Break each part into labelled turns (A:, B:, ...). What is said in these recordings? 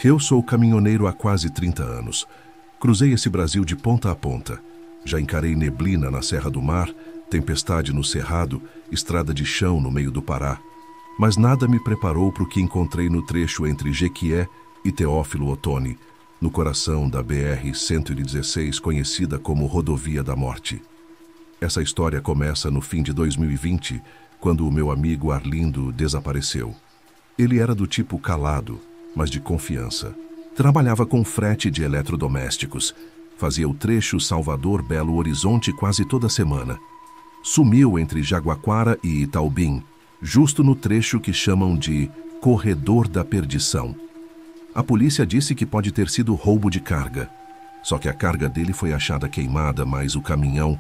A: Eu sou caminhoneiro há quase 30 anos. Cruzei esse Brasil de ponta a ponta. Já encarei neblina na Serra do Mar, tempestade no Cerrado, estrada de chão no meio do Pará. Mas nada me preparou para o que encontrei no trecho entre Jequié e Teófilo Otoni, no coração da BR-116, conhecida como Rodovia da Morte. Essa história começa no fim de 2020, quando o meu amigo Arlindo desapareceu. Ele era do tipo calado, mas de confiança. Trabalhava com frete de eletrodomésticos. Fazia o trecho Salvador-Belo Horizonte quase toda semana. Sumiu entre Jaguaquara e Itaubim, justo no trecho que chamam de Corredor da Perdição. A polícia disse que pode ter sido roubo de carga. Só que a carga dele foi achada queimada, mas o caminhão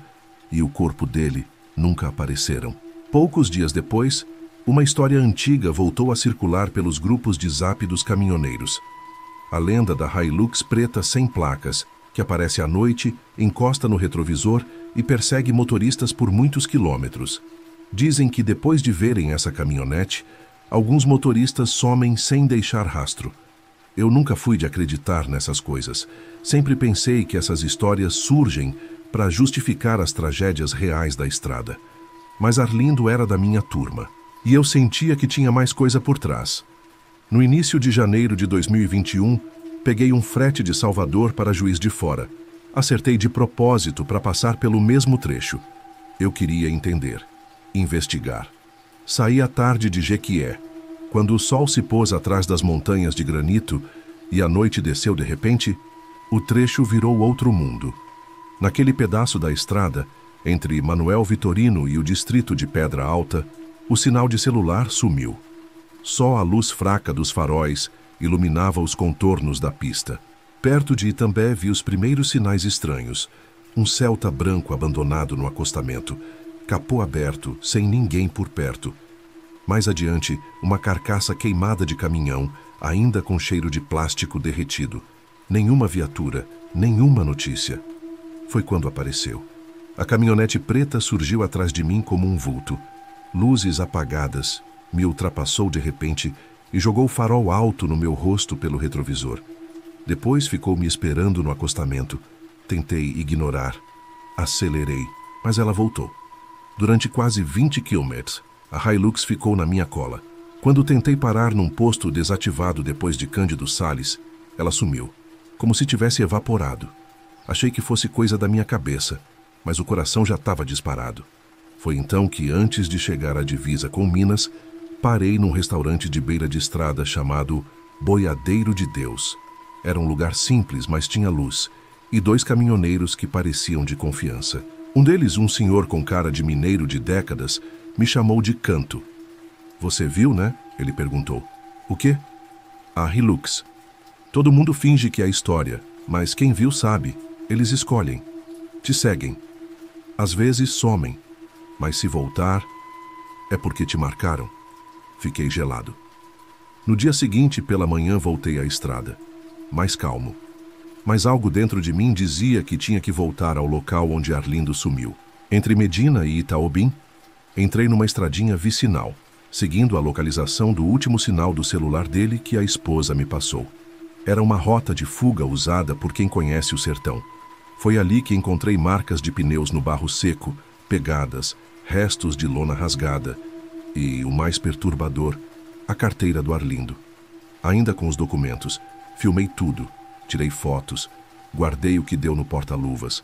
A: e o corpo dele nunca apareceram. Poucos dias depois, uma história antiga voltou a circular pelos grupos de zap dos caminhoneiros. A lenda da Hilux preta sem placas, que aparece à noite, encosta no retrovisor e persegue motoristas por muitos quilômetros. Dizem que depois de verem essa caminhonete, alguns motoristas somem sem deixar rastro. Eu nunca fui de acreditar nessas coisas. Sempre pensei que essas histórias surgem para justificar as tragédias reais da estrada. Mas Arlindo era da minha turma, e eu sentia que tinha mais coisa por trás. No início de janeiro de 2021, peguei um frete de Salvador para Juiz de Fora. Acertei de propósito para passar pelo mesmo trecho. Eu queria entender, investigar. Saí à tarde de Jequié. Quando o sol se pôs atrás das montanhas de granito e a noite desceu de repente, o trecho virou outro mundo. Naquele pedaço da estrada, entre Manuel Vitorino e o distrito de Pedra Alta, o sinal de celular sumiu. Só a luz fraca dos faróis iluminava os contornos da pista. Perto de Itambé vi os primeiros sinais estranhos. Um Celta branco abandonado no acostamento, capô aberto, sem ninguém por perto. Mais adiante, uma carcaça queimada de caminhão, ainda com cheiro de plástico derretido. Nenhuma viatura, nenhuma notícia. Foi quando apareceu. A caminhonete preta surgiu atrás de mim como um vulto. Luzes apagadas, me ultrapassou de repente e jogou o farol alto no meu rosto pelo retrovisor. Depois ficou me esperando no acostamento. Tentei ignorar. Acelerei, mas ela voltou. Durante quase 20 quilômetros, a Hilux ficou na minha cola. Quando tentei parar num posto desativado depois de Cândido Sales, ela sumiu, como se tivesse evaporado. Achei que fosse coisa da minha cabeça, mas o coração já estava disparado. Foi então que, antes de chegar à divisa com Minas, parei num restaurante de beira de estrada chamado Boiadeiro de Deus. Era um lugar simples, mas tinha luz, e dois caminhoneiros que pareciam de confiança. Um deles, um senhor com cara de mineiro de décadas, me chamou de canto. "Você viu, né?" ele perguntou. "O quê?" "A Hilux. Todo mundo finge que é história, mas quem viu sabe. Eles escolhem. Te seguem. Às vezes somem, mas se voltar, é porque te marcaram." Fiquei gelado. No dia seguinte, pela manhã, voltei à estrada. Mais calmo. Mas algo dentro de mim dizia que tinha que voltar ao local onde Arlindo sumiu. Entre Medina e Itaobim, entrei numa estradinha vicinal, seguindo a localização do último sinal do celular dele que a esposa me passou. Era uma rota de fuga usada por quem conhece o sertão. Foi ali que encontrei marcas de pneus no barro seco, pegadas, restos de lona rasgada e, o mais perturbador, a carteira do Arlindo. Ainda com os documentos, filmei tudo, tirei fotos, guardei o que deu no porta-luvas.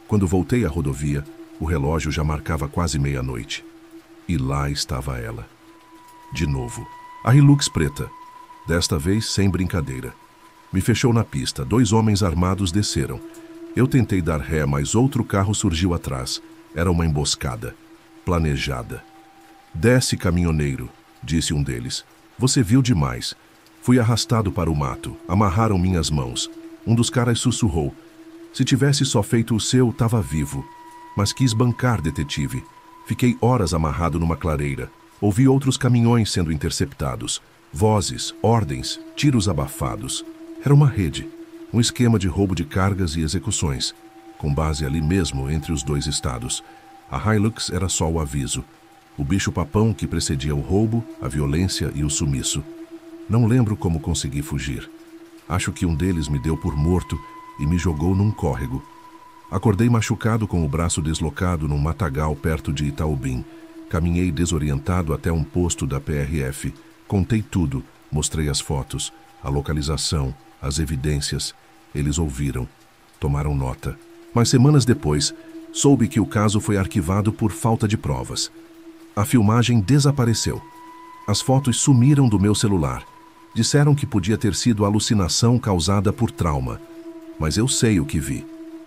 A: Quando voltei à rodovia, o relógio já marcava quase meia-noite. E lá estava ela. De novo. A Hilux preta. Desta vez sem brincadeira. Me fechou na pista. 2 homens armados desceram. Eu tentei dar ré, mas outro carro surgiu atrás. Era uma emboscada. Planejada. "Desce, caminhoneiro", disse um deles. "Você viu demais." Fui arrastado para o mato. Amarraram minhas mãos. Um dos caras sussurrou: "Se tivesse só feito o seu, tava vivo." Mas quis bancar, detetive. Fiquei horas amarrado numa clareira. Ouvi outros caminhões sendo interceptados. Vozes, ordens, tiros abafados. Era uma rede. Um esquema de roubo de cargas e execuções, com base ali mesmo entre os 2 estados. A Hilux era só o aviso. O bicho-papão que precedia o roubo, a violência e o sumiço. Não lembro como consegui fugir. Acho que um deles me deu por morto e me jogou num córrego. Acordei machucado com o braço deslocado num matagal perto de Itaobim. Caminhei desorientado até um posto da PRF. Contei tudo, mostrei as fotos, a localização, as evidências. Eles ouviram, tomaram nota. Mas semanas depois, soube que o caso foi arquivado por falta de provas. A filmagem desapareceu. As fotos sumiram do meu celular. Disseram que podia ter sido alucinação causada por trauma. Mas eu sei o que vi.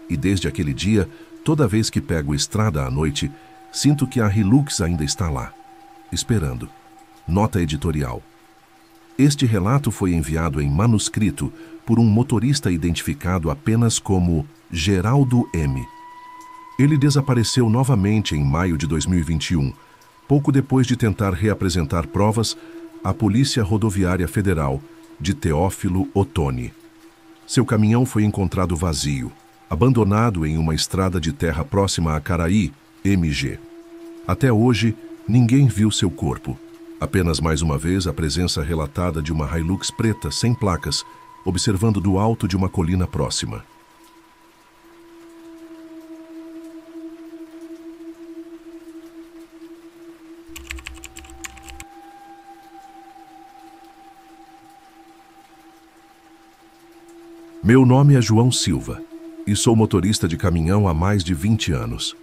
A: E desde aquele dia, toda vez que pego estrada à noite, sinto que a Hilux ainda está lá, esperando. Nota editorial. Este relato foi enviado em manuscrito por um motorista identificado apenas como Geraldo M. Ele desapareceu novamente em maio de 2021, pouco depois de tentar reapresentar provas à Polícia Rodoviária Federal de Teófilo Otoni. Seu caminhão foi encontrado vazio, abandonado em uma estrada de terra próxima a Caraí, MG. Até hoje, ninguém viu seu corpo. Apenas mais uma vez a presença relatada de uma Hilux preta sem placas, observando do alto de uma colina próxima. Meu nome é João Silva e sou motorista de caminhão há mais de 20 anos.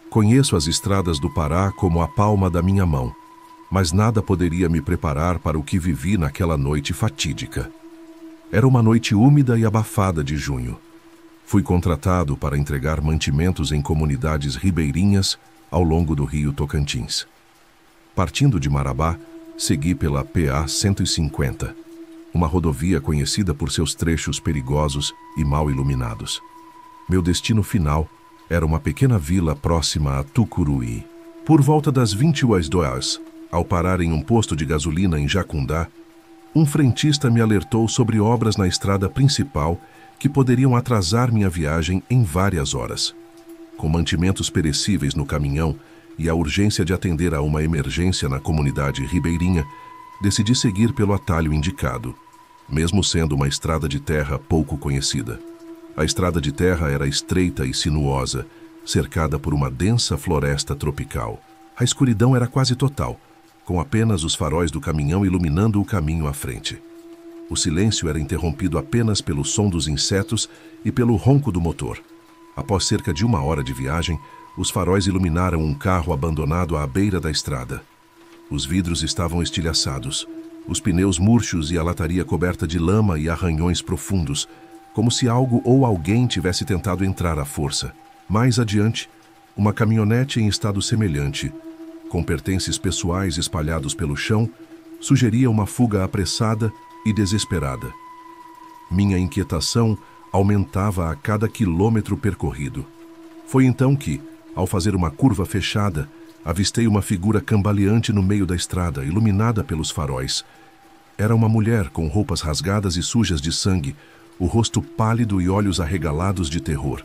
A: Conheço as estradas do Pará como a palma da minha mão, mas nada poderia me preparar para o que vivi naquela noite fatídica. Era uma noite úmida e abafada de junho. Fui contratado para entregar mantimentos em comunidades ribeirinhas ao longo do rio Tocantins. Partindo de Marabá, segui pela PA 150, uma rodovia conhecida por seus trechos perigosos e mal iluminados. Meu destino final era uma pequena vila próxima a Tucuruí. Por volta das 22h, ao parar em um posto de gasolina em Jacundá, um frentista me alertou sobre obras na estrada principal que poderiam atrasar minha viagem em várias horas. Com mantimentos perecíveis no caminhão e a urgência de atender a uma emergência na comunidade ribeirinha, decidi seguir pelo atalho indicado, mesmo sendo uma estrada de terra pouco conhecida. A estrada de terra era estreita e sinuosa, cercada por uma densa floresta tropical. A escuridão era quase total, com apenas os faróis do caminhão iluminando o caminho à frente. O silêncio era interrompido apenas pelo som dos insetos e pelo ronco do motor. Após cerca de 1 hora de viagem, os faróis iluminaram um carro abandonado à beira da estrada. Os vidros estavam estilhaçados, os pneus murchos e a lataria coberta de lama e arranhões profundos, como se algo ou alguém tivesse tentado entrar à força. Mais adiante, uma caminhonete em estado semelhante, com pertences pessoais espalhados pelo chão, sugeria uma fuga apressada e desesperada. Minha inquietação aumentava a cada quilômetro percorrido. Foi então que, ao fazer uma curva fechada, avistei uma figura cambaleante no meio da estrada, iluminada pelos faróis. Era uma mulher com roupas rasgadas e sujas de sangue, o rosto pálido e olhos arregalados de terror.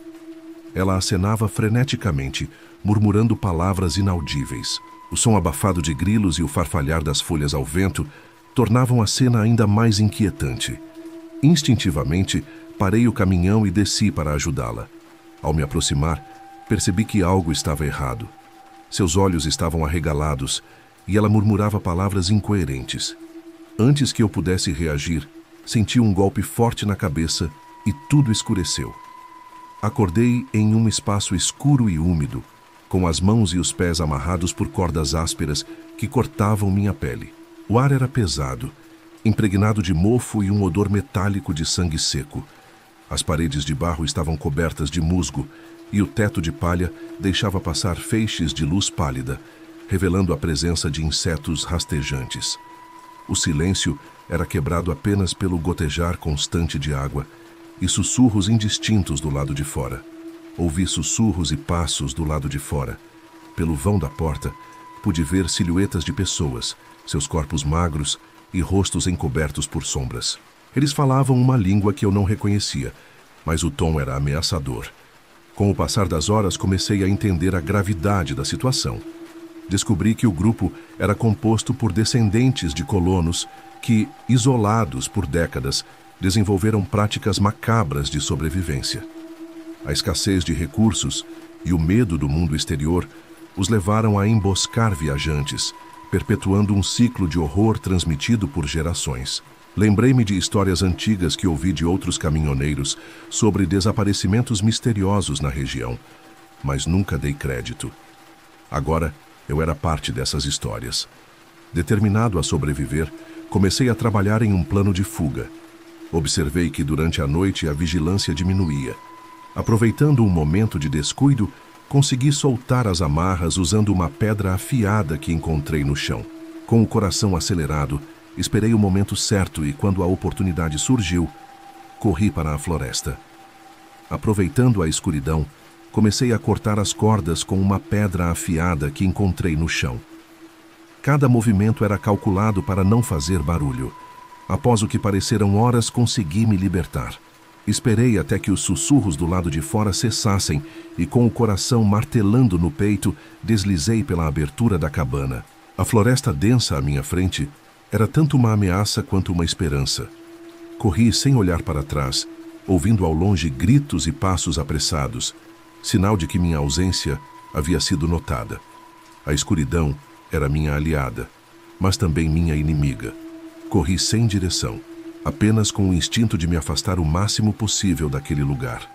A: Ela acenava freneticamente, murmurando palavras inaudíveis. O som abafado de grilos e o farfalhar das folhas ao vento tornavam a cena ainda mais inquietante. Instintivamente, parei o caminhão e desci para ajudá-la. Ao me aproximar, percebi que algo estava errado. Seus olhos estavam arregalados e ela murmurava palavras incoerentes. Antes que eu pudesse reagir, senti um golpe forte na cabeça e tudo escureceu. Acordei em um espaço escuro e úmido, com as mãos e os pés amarrados por cordas ásperas que cortavam minha pele. O ar era pesado, impregnado de mofo e um odor metálico de sangue seco. As paredes de barro estavam cobertas de musgo e o teto de palha deixava passar feixes de luz pálida, revelando a presença de insetos rastejantes. O silêncio era quebrado apenas pelo gotejar constante de água e sussurros indistintos do lado de fora. Ouvi sussurros e passos do lado de fora. Pelo vão da porta, pude ver silhuetas de pessoas, seus corpos magros e rostos encobertos por sombras. Eles falavam uma língua que eu não reconhecia, mas o tom era ameaçador. Com o passar das horas, comecei a entender a gravidade da situação. Descobri que o grupo era composto por descendentes de colonos que, isolados por décadas, desenvolveram práticas macabras de sobrevivência. A escassez de recursos e o medo do mundo exterior os levaram a emboscar viajantes, perpetuando um ciclo de horror transmitido por gerações. Lembrei-me de histórias antigas que ouvi de outros caminhoneiros sobre desaparecimentos misteriosos na região, mas nunca dei crédito. Agora, eu era parte dessas histórias. Determinado a sobreviver, comecei a trabalhar em um plano de fuga. Observei que durante a noite a vigilância diminuía. Aproveitando um momento de descuido, consegui soltar as amarras usando uma pedra afiada que encontrei no chão. Com o coração acelerado, esperei o momento certo e, quando a oportunidade surgiu, corri para a floresta. Aproveitando a escuridão, comecei a cortar as cordas com uma pedra afiada que encontrei no chão. Cada movimento era calculado para não fazer barulho. Após o que pareceram horas, consegui me libertar. Esperei até que os sussurros do lado de fora cessassem e, com o coração martelando no peito, deslizei pela abertura da cabana. A floresta densa à minha frente era tanto uma ameaça quanto uma esperança. Corri sem olhar para trás, ouvindo ao longe gritos e passos apressados, sinal de que minha ausência havia sido notada. A escuridão era minha aliada, mas também minha inimiga. Corri sem direção, apenas com o instinto de me afastar o máximo possível daquele lugar.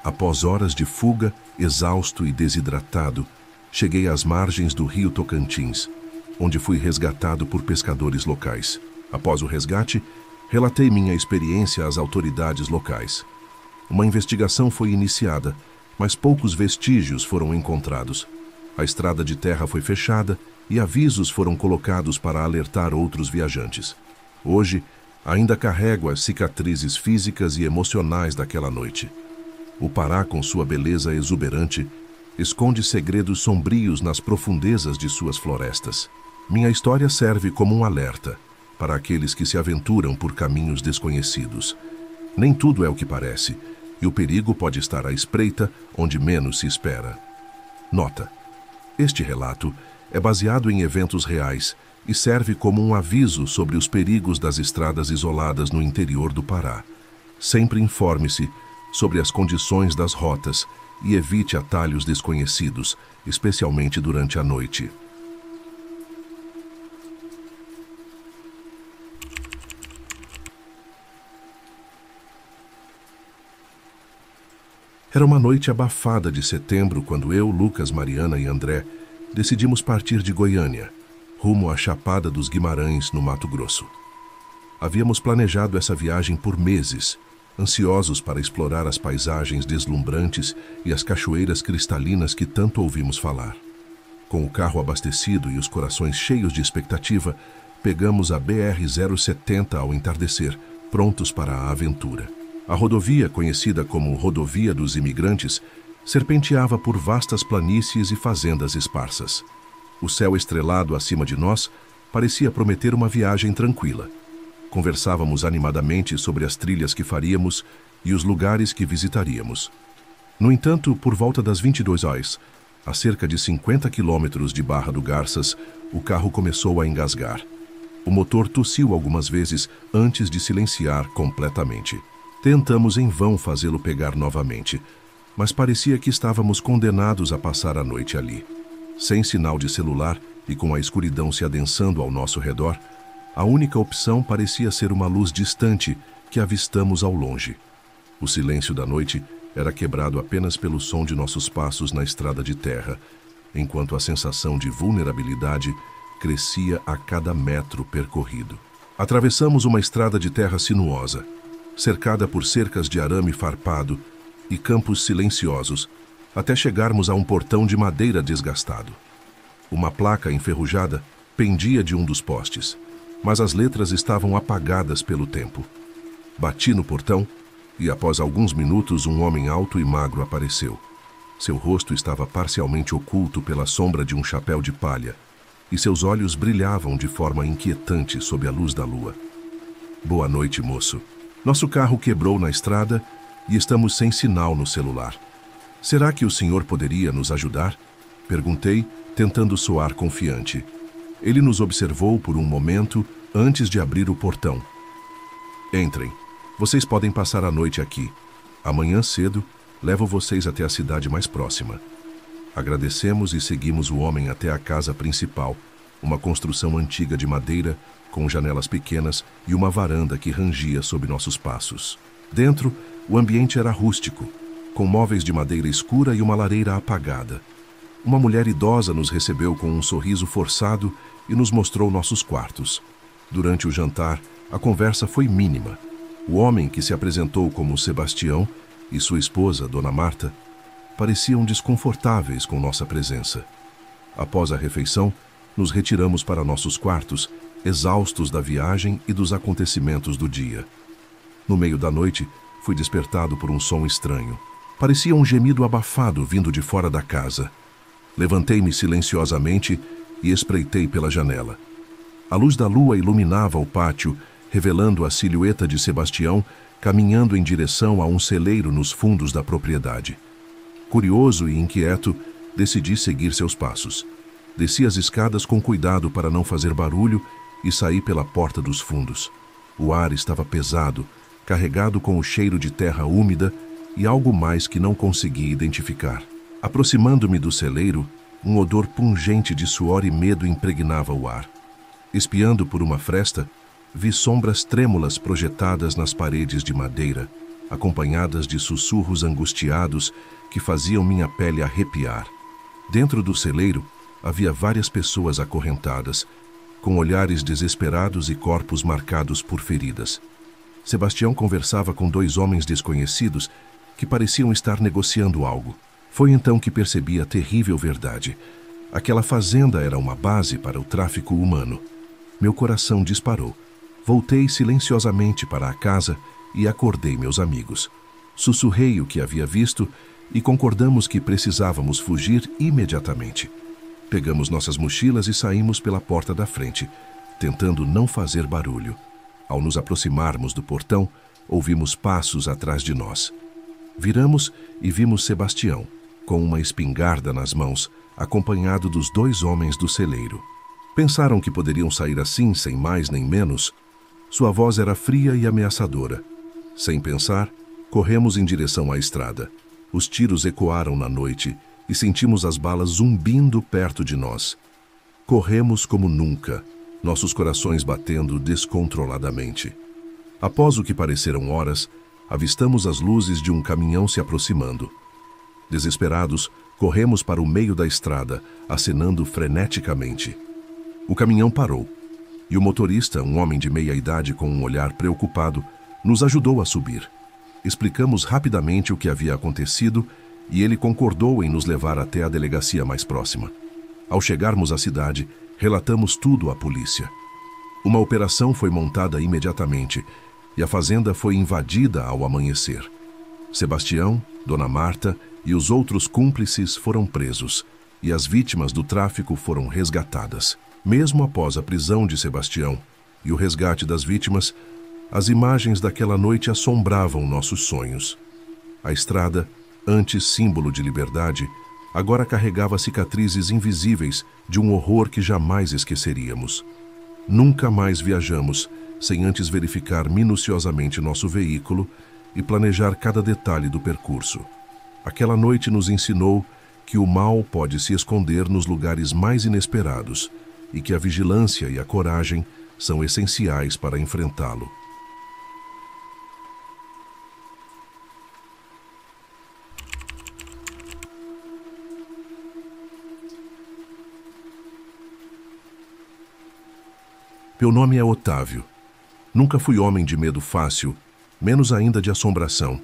A: Após horas de fuga, exausto e desidratado, cheguei às margens do rio Tocantins, onde fui resgatado por pescadores locais. Após o resgate, relatei minha experiência às autoridades locais. Uma investigação foi iniciada, mas poucos vestígios foram encontrados. A estrada de terra foi fechada e avisos foram colocados para alertar outros viajantes. Hoje, ainda carrego as cicatrizes físicas e emocionais daquela noite. O Pará, com sua beleza exuberante, esconde segredos sombrios nas profundezas de suas florestas. Minha história serve como um alerta para aqueles que se aventuram por caminhos desconhecidos. Nem tudo é o que parece, e o perigo pode estar à espreita onde menos se espera. Nota: este relato é baseado em eventos reais e serve como um aviso sobre os perigos das estradas isoladas no interior do Pará. Sempre informe-se sobre as condições das rotas e evite atalhos desconhecidos, especialmente durante a noite. Era uma noite abafada de setembro quando eu, Lucas, Mariana e André decidimos partir de Goiânia, rumo à Chapada dos Guimarães, no Mato Grosso. Havíamos planejado essa viagem por meses, ansiosos para explorar as paisagens deslumbrantes e as cachoeiras cristalinas que tanto ouvimos falar. Com o carro abastecido e os corações cheios de expectativa, pegamos a BR-070 ao entardecer, prontos para a aventura. A rodovia, conhecida como Rodovia dos Imigrantes, serpenteava por vastas planícies e fazendas esparsas. O céu estrelado acima de nós parecia prometer uma viagem tranquila. Conversávamos animadamente sobre as trilhas que faríamos e os lugares que visitaríamos. No entanto, por volta das 22 horas, a cerca de 50 quilômetros de Barra do Garças, o carro começou a engasgar. O motor tossiu algumas vezes antes de silenciar completamente. Tentamos em vão fazê-lo pegar novamente, mas parecia que estávamos condenados a passar a noite ali. Sem sinal de celular e com a escuridão se adensando ao nosso redor, a única opção parecia ser uma luz distante que avistamos ao longe. O silêncio da noite era quebrado apenas pelo som de nossos passos na estrada de terra, enquanto a sensação de vulnerabilidade crescia a cada metro percorrido. Atravessamos uma estrada de terra sinuosa, cercada por cercas de arame farpado e campos silenciosos, até chegarmos a um portão de madeira desgastado. Uma placa enferrujada pendia de um dos postes, mas as letras estavam apagadas pelo tempo. Bati no portão e, após alguns minutos, um homem alto e magro apareceu. Seu rosto estava parcialmente oculto pela sombra de um chapéu de palha, e seus olhos brilhavam de forma inquietante sob a luz da lua. Boa noite, moço. Nosso carro quebrou na estrada e estamos sem sinal no celular. Será que o senhor poderia nos ajudar? Perguntei, tentando soar confiante. Ele nos observou por um momento antes de abrir o portão. Entrem. Vocês podem passar a noite aqui. Amanhã cedo, levo vocês até a cidade mais próxima. Agradecemos e seguimos o homem até a casa principal, uma construção antiga de madeira, com janelas pequenas e uma varanda que rangia sob nossos passos. Dentro, o ambiente era rústico, com móveis de madeira escura e uma lareira apagada. Uma mulher idosa nos recebeu com um sorriso forçado e nos mostrou nossos quartos. Durante o jantar, a conversa foi mínima. O homem, que se apresentou como Sebastião, e sua esposa, Dona Marta, pareciam desconfortáveis com nossa presença. Após a refeição, nos retiramos para nossos quartos, exaustos da viagem e dos acontecimentos do dia. No meio da noite, fui despertado por um som estranho. Parecia um gemido abafado vindo de fora da casa. Levantei-me silenciosamente e espreitei pela janela. A luz da lua iluminava o pátio, revelando a silhueta de Sebastião caminhando em direção a um celeiro nos fundos da propriedade. Curioso e inquieto, decidi seguir seus passos. Desci as escadas com cuidado para não fazer barulho e saí pela porta dos fundos. O ar estava pesado, carregado com o cheiro de terra úmida e algo mais que não consegui identificar. Aproximando-me do celeiro, um odor pungente de suor e medo impregnava o ar. Espiando por uma fresta, vi sombras trêmulas projetadas nas paredes de madeira, acompanhadas de sussurros angustiados que faziam minha pele arrepiar. Dentro do celeiro, havia várias pessoas acorrentadas, com olhares desesperados e corpos marcados por feridas. Sebastião conversava com dois homens desconhecidos que pareciam estar negociando algo. Foi então que percebi a terrível verdade. Aquela fazenda era uma base para o tráfico humano. Meu coração disparou. Voltei silenciosamente para a casa e acordei meus amigos. Sussurrei o que havia visto e concordamos que precisávamos fugir imediatamente. Pegamos nossas mochilas e saímos pela porta da frente, tentando não fazer barulho. Ao nos aproximarmos do portão, ouvimos passos atrás de nós. Viramos e vimos Sebastião, com uma espingarda nas mãos, acompanhado dos dois homens do celeiro. Pensaram que poderiam sair assim, sem mais nem menos? Sua voz era fria e ameaçadora. Sem pensar, corremos em direção à estrada. Os tiros ecoaram na noite e sentimos as balas zumbindo perto de nós. Corremos como nunca, nossos corações batendo descontroladamente. Após o que pareceram horas, avistamos as luzes de um caminhão se aproximando. Desesperados, corremos para o meio da estrada, acenando freneticamente. O caminhão parou, e o motorista, um homem de meia idade com um olhar preocupado, nos ajudou a subir. Explicamos rapidamente o que havia acontecido e ele concordou em nos levar até a delegacia mais próxima. Ao chegarmos à cidade, relatamos tudo à polícia. Uma operação foi montada imediatamente e a fazenda foi invadida ao amanhecer. Sebastião, Dona Marta e os outros cúmplices foram presos e as vítimas do tráfico foram resgatadas. Mesmo após a prisão de Sebastião e o resgate das vítimas, as imagens daquela noite assombravam nossos sonhos. A estrada, antes símbolo de liberdade, agora carregava cicatrizes invisíveis de um horror que jamais esqueceríamos. Nunca mais viajamos sem antes verificar minuciosamente nosso veículo e planejar cada detalhe do percurso. Aquela noite nos ensinou que o mal pode se esconder nos lugares mais inesperados e que a vigilância e a coragem são essenciais para enfrentá-lo. Meu nome é Otávio. Nunca fui homem de medo fácil, menos ainda de assombração.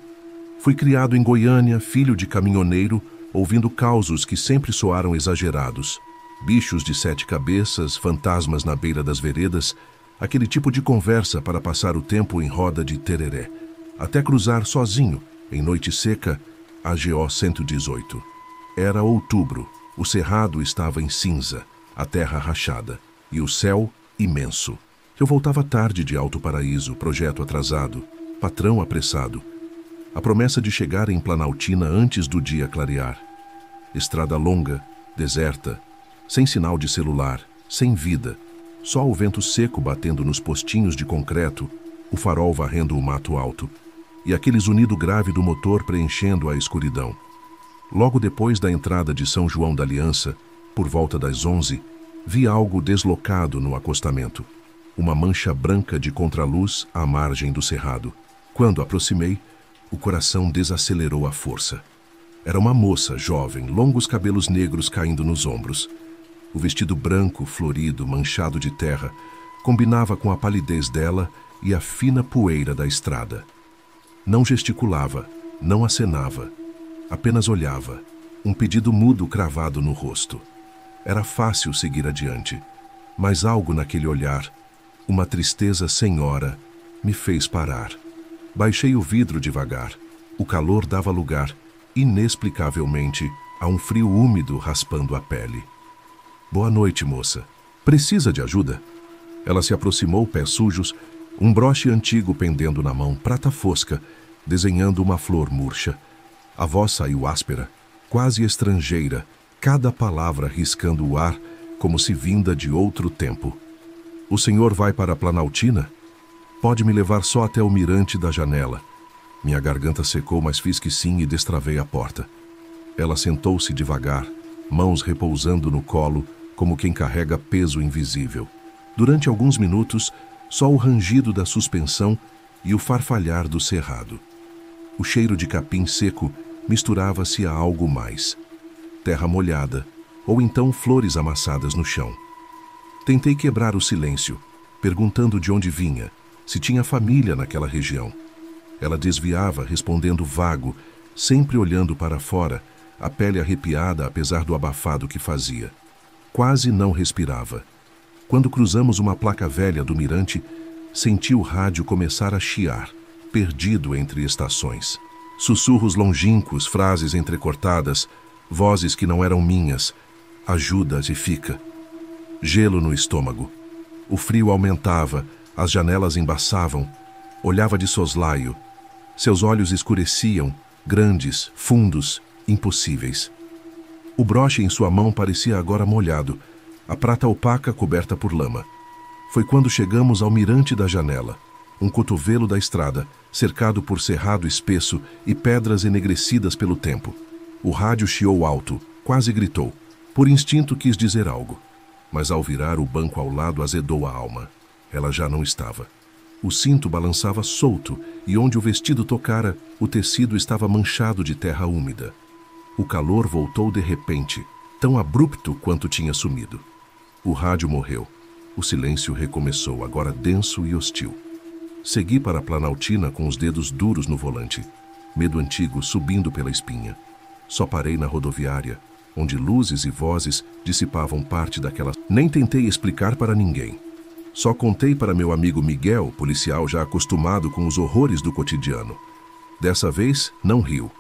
A: Fui criado em Goiânia, filho de caminhoneiro, ouvindo causos que sempre soaram exagerados. Bichos de 7 cabeças, fantasmas na beira das veredas, aquele tipo de conversa para passar o tempo em roda de tereré, até cruzar sozinho, em noite seca, a GO 118. Era outubro, o cerrado estava em cinza, a terra rachada, e o céu imenso. Eu voltava tarde de Alto Paraíso, projeto atrasado, patrão apressado. A promessa de chegar em Planaltina antes do dia clarear. Estrada longa, deserta, sem sinal de celular, sem vida, só o vento seco batendo nos postinhos de concreto, o farol varrendo o mato alto, e aquele zunido grave do motor preenchendo a escuridão. Logo depois da entrada de São João da Aliança, por volta das 11, vi algo deslocado no acostamento. Uma mancha branca de contraluz à margem do cerrado. Quando aproximei, o coração desacelerou à força. Era uma moça jovem, longos cabelos negros caindo nos ombros. O vestido branco, florido, manchado de terra, combinava com a palidez dela e a fina poeira da estrada. Não gesticulava, não acenava, apenas olhava, um pedido mudo cravado no rosto. Era fácil seguir adiante, mas algo naquele olhar, uma tristeza sem hora, me fez parar. Baixei o vidro devagar. O calor dava lugar, inexplicavelmente, a um frio úmido raspando a pele. Boa noite, moça. Precisa de ajuda? Ela se aproximou, pés sujos, um broche antigo pendendo na mão, prata fosca, desenhando uma flor murcha. A voz saiu áspera, quase estrangeira, cada palavra riscando o ar, como se vinda de outro tempo. O senhor vai para a Planaltina? Pode me levar só até o mirante da janela. Minha garganta secou, mas fiz que sim e destravei a porta. Ela sentou-se devagar, mãos repousando no colo, como quem carrega peso invisível. Durante alguns minutos, só o rangido da suspensão e o farfalhar do cerrado. O cheiro de capim seco misturava-se a algo mais. Terra molhada, ou então flores amassadas no chão. Tentei quebrar o silêncio, perguntando de onde vinha, se tinha família naquela região. Ela desviava, respondendo vago, sempre olhando para fora, a pele arrepiada apesar do abafado que fazia. Quase não respirava. Quando cruzamos uma placa velha do mirante, senti o rádio começar a chiar, perdido entre estações. Sussurros longínquos, frases entrecortadas, vozes que não eram minhas. Ajuda e fica. Gelo no estômago. O frio aumentava, as janelas embaçavam. Olhava de soslaio. Seus olhos escureciam, grandes, fundos, impossíveis. O broche em sua mão parecia agora molhado, a prata opaca coberta por lama. Foi quando chegamos ao mirante da janela, um cotovelo da estrada, cercado por cerrado espesso e pedras enegrecidas pelo tempo. O rádio chiou alto, quase gritou. Por instinto quis dizer algo, mas ao virar o banco ao lado azedou a alma. Ela já não estava. O cinto balançava solto e onde o vestido tocara, o tecido estava manchado de terra úmida. O calor voltou de repente, tão abrupto quanto tinha sumido. O rádio morreu. O silêncio recomeçou, agora denso e hostil. Segui para a Planaltina com os dedos duros no volante, medo antigo subindo pela espinha. Só parei na rodoviária, onde luzes e vozes dissipavam parte daquela... Nem tentei explicar para ninguém. Só contei para meu amigo Miguel, policial já acostumado com os horrores do cotidiano. Dessa vez, não riu.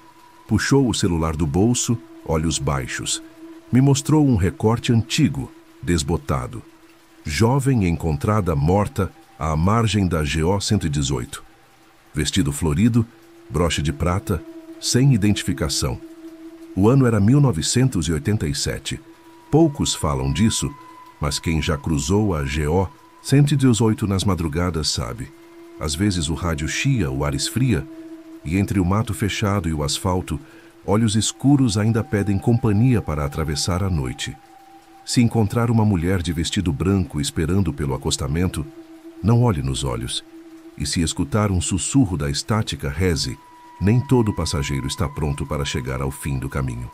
A: Puxou o celular do bolso, olhos baixos. Me mostrou um recorte antigo, desbotado. Jovem encontrada morta à margem da GO 118. Vestido florido, broche de prata, sem identificação. O ano era 1987. Poucos falam disso, mas quem já cruzou a GO 118 nas madrugadas sabe. Às vezes o rádio chia, o ar esfria, e entre o mato fechado e o asfalto, olhos escuros ainda pedem companhia para atravessar a noite. Se encontrar uma mulher de vestido branco esperando pelo acostamento, não olhe nos olhos. E se escutar um sussurro da estática, reze. Nem todo passageiro está pronto para chegar ao fim do caminho.